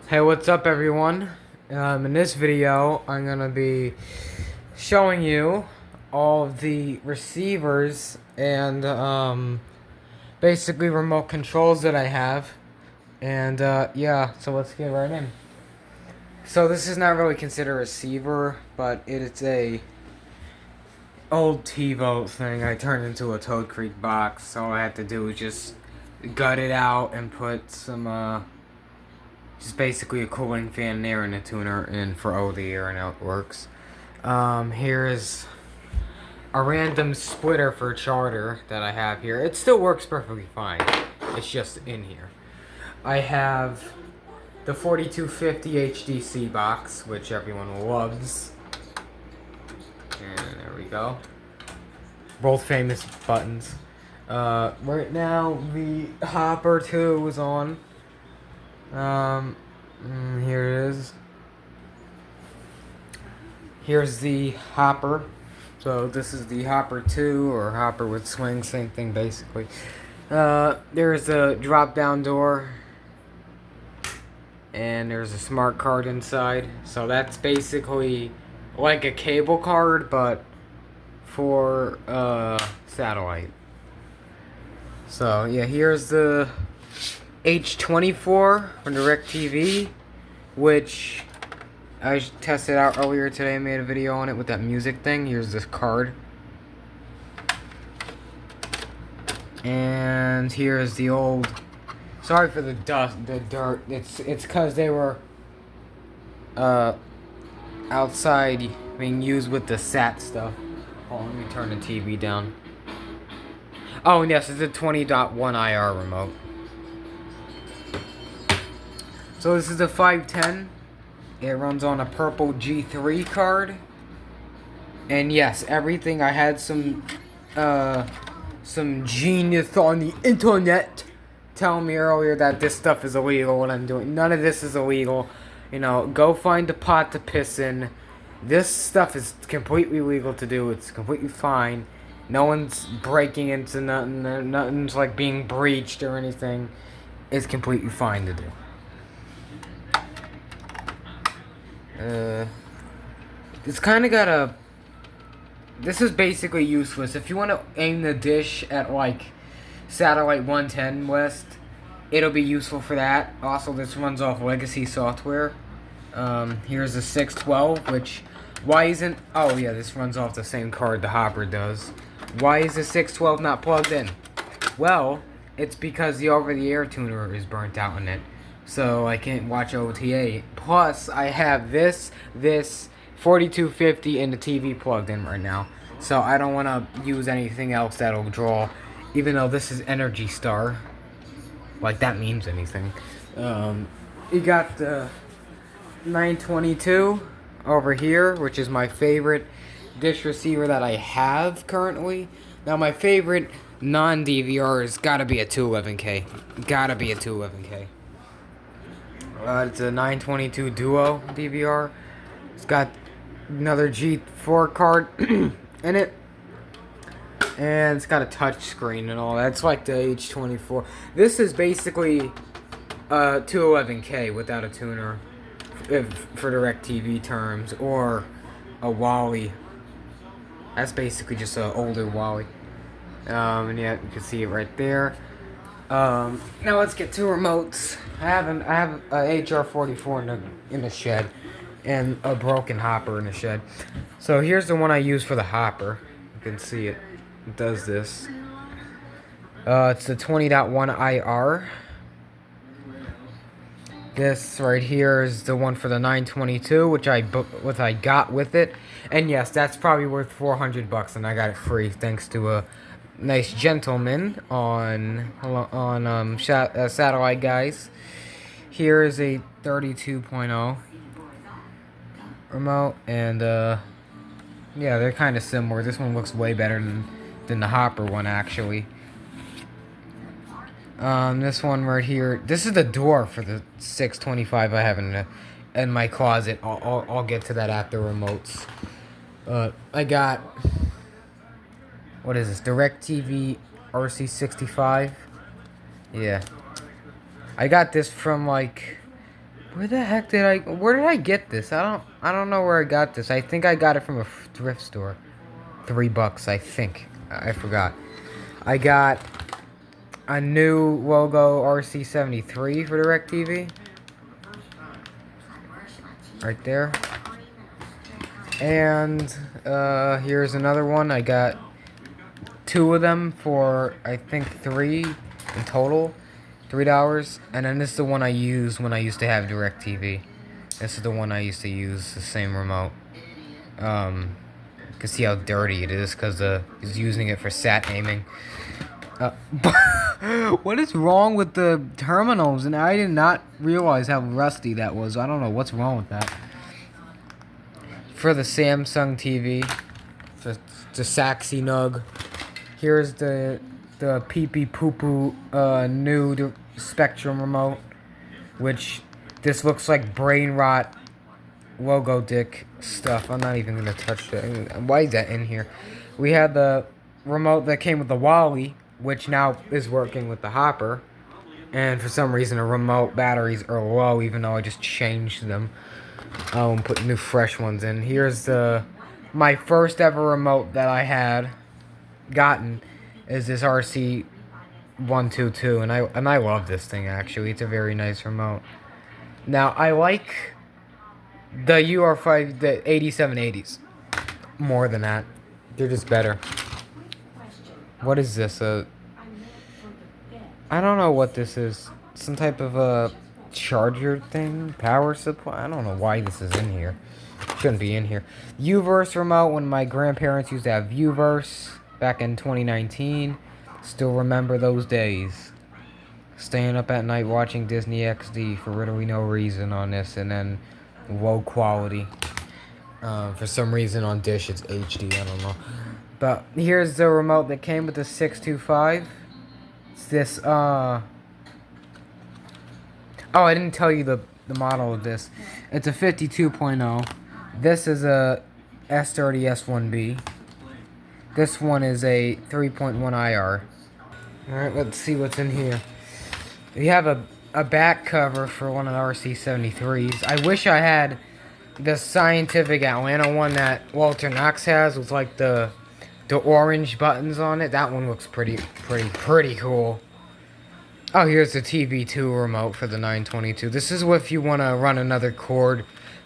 Hey, what's up, everyone? In this video, I'm gonna be showing you all of the receivers and basically remote controls that I have. And yeah, so let's get right in. So this is not really considered a receiver, but it is a old TiVo thing I turned into a Toad Creek box. So all I had to do was just gut it out and put some just basically a cooling fan and air and a tuner in for all the air and how it works. Here is a random splitter for charter that I have here. It still works perfectly fine. It's just in here. I have the 4250 HDC box, which everyone loves. And there we go. Both famous buttons. Right now, the Hopper 2 is on. Here it is. Here's the Hopper. So this is the Hopper 2 or Hopper with swing, same thing basically. There's a drop down door. And there's a smart card inside. So that's basically like a cable card, but for satellite. So yeah, here's the H24 from DirecTV, which I tested out earlier today. I made a video on it with that music thing. Here's this card. And here's the old... Sorry for the dust, the dirt. It's because they were outside being used with the SAT stuff. Oh, let me turn the TV down. Oh, and yes, it's a 20.1 IR remote. So this is a 510. It runs on a purple G3 card. And yes, everything, I had some genius on the internet telling me earlier that this stuff is illegal, what I'm doing. None of this is illegal. You know, go find a pot to piss in. This stuff is completely legal to do. It's completely fine. No one's breaking into nothing. Nothing's like being breached or anything. It's completely fine to do. It's kind of got a... This is basically useless. If you want to aim the dish at, like, Satellite 110 West, it'll be useful for that. Also, this runs off legacy software. Here's the 612, which... Why isn't... Oh, yeah, this runs off the same card the Hopper does. Why is the 612 not plugged in? Well, it's because the over-the-air tuner is burnt out in it. So I can't watch OTA. Plus, I have this 4250 and the TV plugged in right now. So I don't want to use anything else that'll draw. Even though this is Energy Star. Like that means anything. You got the 922 over here, which is my favorite dish receiver that I have currently. Now my favorite non-DVR has gotta be a 211K. Gotta be a 211K. It's a 922 Duo DVR. It's got another G4 card in it. And it's got a touch screen and all that. It's like the H24. This is basically a 211K without a tuner, for DirecTV terms, or a Wally. That's basically just an older Wally. And yeah, you can see it right there. Now let's get to remotes. I have a HR44 in the shed, and a broken Hopper in the shed. So here's the one I use for the Hopper. You can see it. It does this. It's the 20.1 IR. This right here is the one for the 922, which I got with it. And yes, that's probably worth $400, and I got it free thanks to a nice gentleman on Satellite Guys. Here is a 32.0 remote, and yeah, they're kind of similar. This one looks way better than the Hopper one, actually. This one right here, this is the door for the 625 I have in my closet. I'll get to that after remotes. I got, what is this, DirecTV RC65. Yeah, I got this from like Where the heck did where did I get this? I don't know where I got this. I think I got it from a thrift store. $3, I think. I forgot. I got a new logo RC73 for DirecTV. Right there. And here's another one. I got 2 of them for I think 3 in total. $3. And then this is the one I used when I used to have DirecTV. This is the one I used to use, the same remote. You can see how dirty it is because he's using it for sat aiming. What is wrong with the terminals? And I did not realize how rusty that was. I don't know what's wrong with that. For the Samsung TV, the Saxy Nug. Here's the pee pee poo poo new Spectrum remote, which this looks like brain rot logo dick stuff. I'm not even gonna touch that. Why is that in here? We had the remote that came with the Wally, which now is working with the Hopper, and for some reason the remote batteries are low, even though I just changed them. And put new fresh ones in. Here's my first ever remote that I had gotten is this RC122, and I love this thing actually. It's a very nice remote. Now I like the UR5, the 8780s more than that. They're just better. What is this? I don't know what this is. Some type of a charger thing, power supply. I don't know why this is in here. Shouldn't be in here. Uverse remote, when my grandparents used to have Uverse back in 2019. Still remember those days. Staying up at night watching Disney XD for literally no reason on this, and then low quality. For some reason on Dish it's HD, I don't know. But here's the remote that came with the 625. It's this, oh, I didn't tell you the model of this. It's a 52.0. This is a S30 S1B. This one is a 3.1 IR. Alright, let's see what's in here. We have a back cover for one of the RC73s. I wish I had the Scientific Atlanta one that Walter Knox has with like the orange buttons on it. That one looks pretty cool. Oh, here's the TV2 remote for the 922. This is if you want to run another cord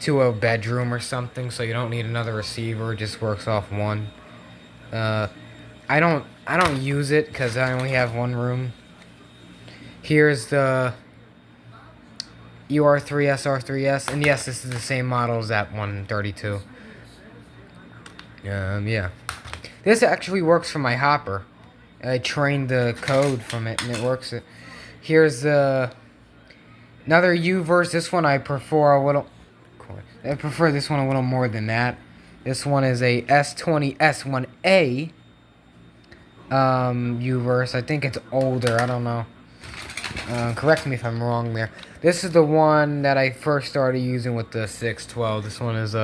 to a bedroom or something, so you don't need another receiver. It just works off one. I don't use it because I only have one room. Here's the UR3S R3S, and yes, this is the same model as that 132. Yeah. This actually works for my Hopper. I trained the code from it, and it works. Here's another Uverse. This one I prefer a little. I prefer this one a little more than that. This one is a S20 S1A Uverse. I think it's older. I don't know. Correct me if I'm wrong there. This is the one that I first started using with the 612. This one is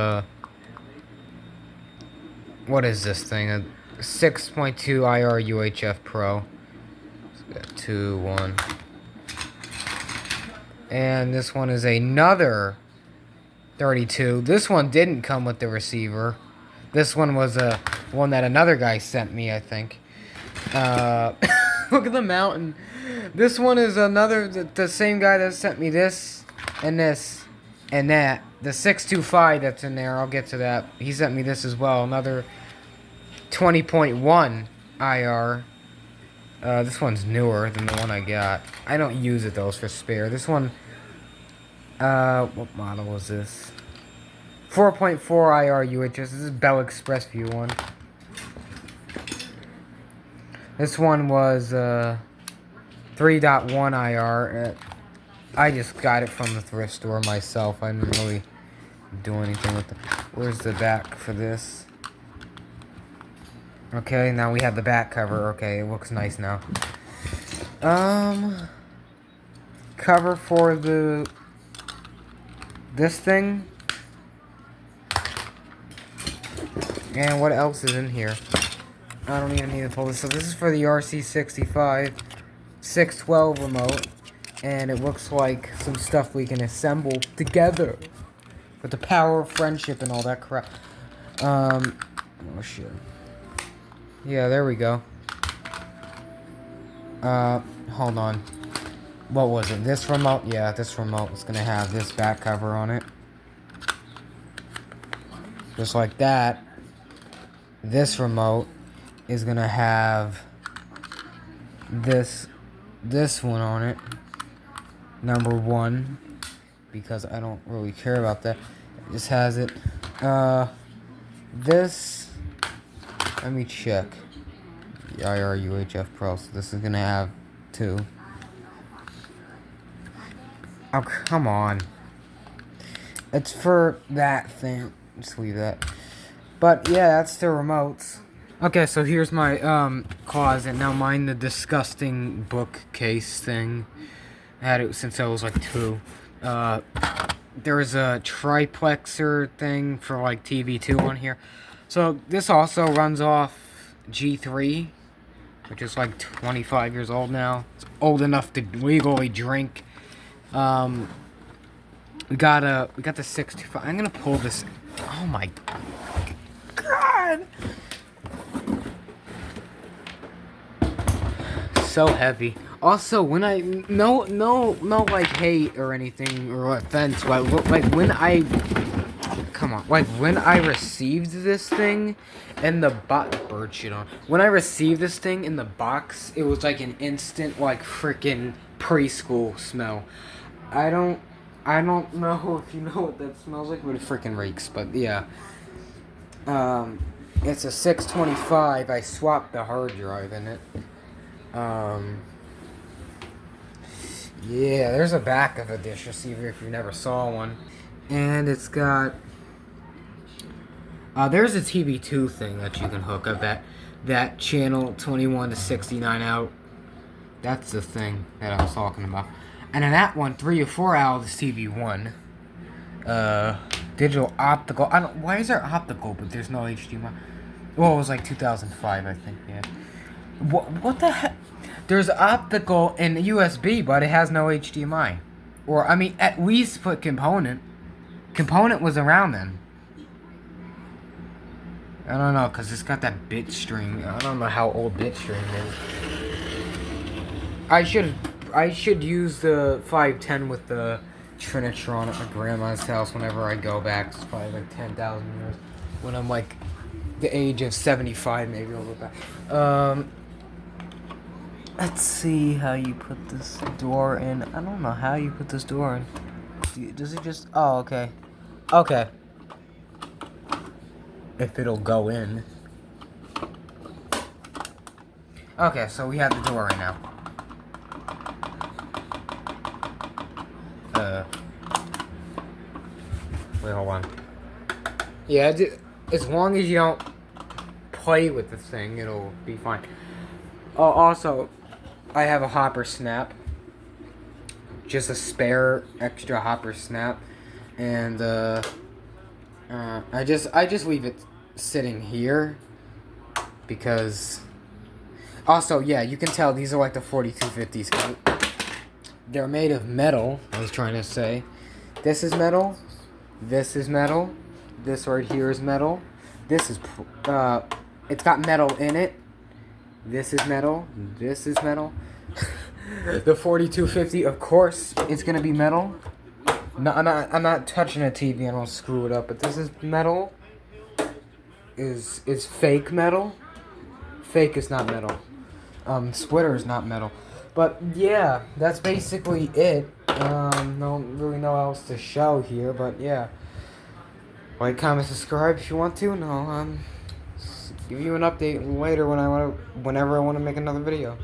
what is this thing? A 6.2 IR UHF Pro. 2, 1. And this one is another 32. This one didn't come with the receiver. This one was one that another guy sent me, I think. Look at the mountain. This one is the same guy that sent me this and this and that. The 625 that's in there, I'll get to that. He sent me this as well. Another 20.1 IR. This one's newer than the one I got. I don't use it though, it's for spare. This one, what model was this? 4.4 IR UHS. This is Bell Express View one. This one was 3.1 IR. I just got it from the thrift store myself. I didn't really do anything with it. Where's the back for this? Okay, now we have the back cover. Okay, it looks nice now. Cover for this thing. And what else is in here? I don't even need to pull this. So this is for the RC65 612 remote. And it looks like some stuff we can assemble together. With the power of friendship and all that crap. Oh shit. Yeah, there we go. Hold on. What was it? This remote? Yeah, this remote is gonna have this back cover on it. Just like that. This remote is gonna have this one on it. Number 1. Because I don't really care about that. It just has it. This. Let me check. The IRUHF Pro. So this is gonna have 2. Oh, come on. It's for that thing. Just leave that. But yeah, that's the remotes. Okay, so here's my closet. Now mind the disgusting bookcase thing. I had it since I was like 2. There's a triplexer thing for like TV2 on here. So this also runs off G3, which is like 25 years old now. It's old enough to legally drink. We got the 625. I'm gonna pull this. Oh my god! So heavy. Also, when I no like hate or anything or offense, like when I when I received this thing and the bird shit on. When I received this thing in the box, it was like an instant like freaking preschool smell. I don't know if you know what that smells like, but it freaking reeks. But yeah, it's a 625. I swapped the hard drive in it. Yeah, there's a back of a dish receiver if you never saw one. And it's got... there's a TV2 thing that you can hook up. That channel 21 to 69 out. That's the thing that I was talking about. And then that one, 3 or 4 out is TV1. Digital optical. I don't... Why is there optical, but there's no HDMI? Well, it was like 2005, I think, yeah. What the heck? There's optical and USB, but it has no HDMI. Or, I mean, at least put component. Component was around then. I don't know, because it's got that bitstream. I don't know how old bitstream is. I should use the 510 with the Trinitron at my grandma's house whenever I go back. It's probably like 10,000 years. When I'm like the age of 75, maybe I'll go back. Let's see how you put this door in. I don't know how you put this door in. Does it just... Oh, okay. Okay. If it'll go in. Okay, so we have the door right now. Wait, hold on. Yeah, as long as you don't play with the thing, it'll be fine. Oh, also, I have a hopper snap. Just a spare extra hopper snap. And, I just leave it sitting here. Because... Also, yeah, you can tell these are like the 4250s. They're made of metal, I was trying to say. This is metal. This is metal. This right here is metal. This is, it's got metal in it. This is metal. This is metal. The 4250, of course, it's gonna be metal. No, I'm not touching a TV. I don't screw it up. But this is metal. Is fake metal. Fake is not metal. Splitter is not metal. But yeah, that's basically it. Don't really know else to show here, but yeah. Like, comment, subscribe if you want to. And I'll give you an update later whenever I want to make another video.